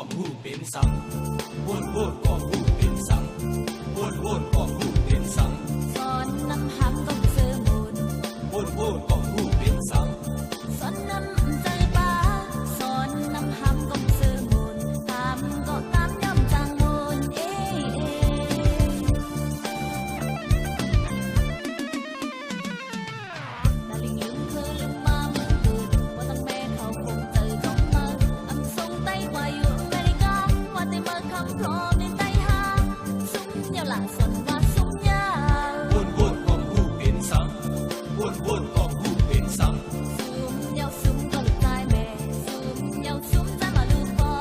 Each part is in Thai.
องหูเป็นสังวนวนกองหูเป็นสังวนวนกองหูเป็นสังสอนนำหำก็เสือมูลวนวนกองหูเป็นสังสอนนำใจป้าสอนนำหำก็เสือมูลตามก็ตามย่ำจางมูลดาลิงลืมเธอลืมมาเมื่อคืนว่าตั้งแม่เขาคงเจอจงมาอันทรงไต้กว่าอยู่อเมริกาว่าแต่เมื่อคำพร้อมในไต้หาซุ้มยาวหลังสนว่าซุ้มยาววนวนกองหูเป็นสังวนวนกองหูเป็นสังซุ้มยาวซุ้มก็ลูกชายแม่ซุ้มยาวซุ้มจะมาลูกพ่อ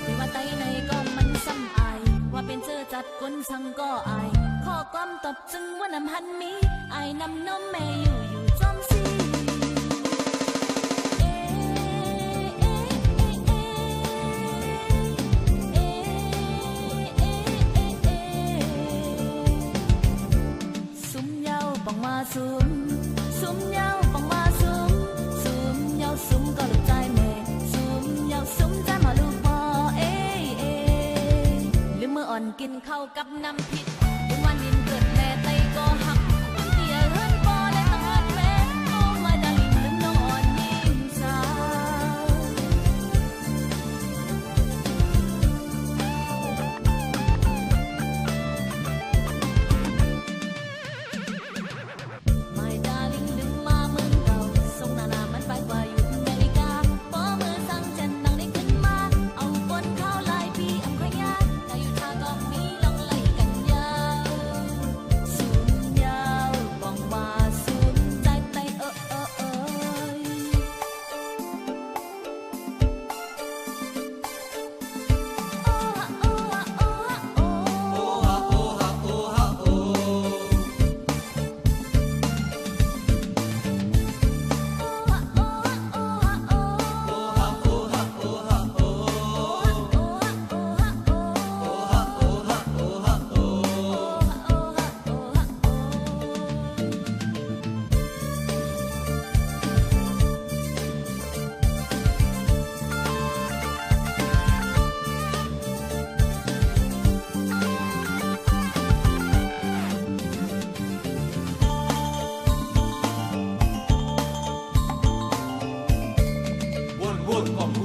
ไม่ว่าไต้ไหนก็มันซ้ำอายว่าเป็นเจอจัดคนสั่งก็อายข้อความตอบจึงว่านำหันมีอายนำนมแม่อยู่จอมซีซุ้มยาวปังว่าซุ้มซุ้มยาวปังว่าซุ้มซุ้มยาวซุ้มก็ลูกใจแม่ซุ้มยาวซุ้มใจมาลูกพ่อหรือเมื่ออ่อนกินข้าวกับน้ำพริกวันดินเกิดแม่ไตก็หักมันเกี่ยเฮิรนปอและต้องหักแม่โอ้มาดาลินลืมน้องอ่อนยิ้มสาวMy darling ลืมมาเหมือนเก่าส่งหน้ามันไปกว่าอยู่อเมริกาพอมือสั่งฉันนั่งได้ขึ้นมาเอาบนเข้าลายพี่อำขยาถ้าอยู่ท่าก็มีลองไล่กันยาวสูงยาวบ้องว่าสูงใจไตโอ้ฮะโอ้ฮะโอ้ฮะโอ้โอฮะโอฮะโอฮะโอวนวนกองหู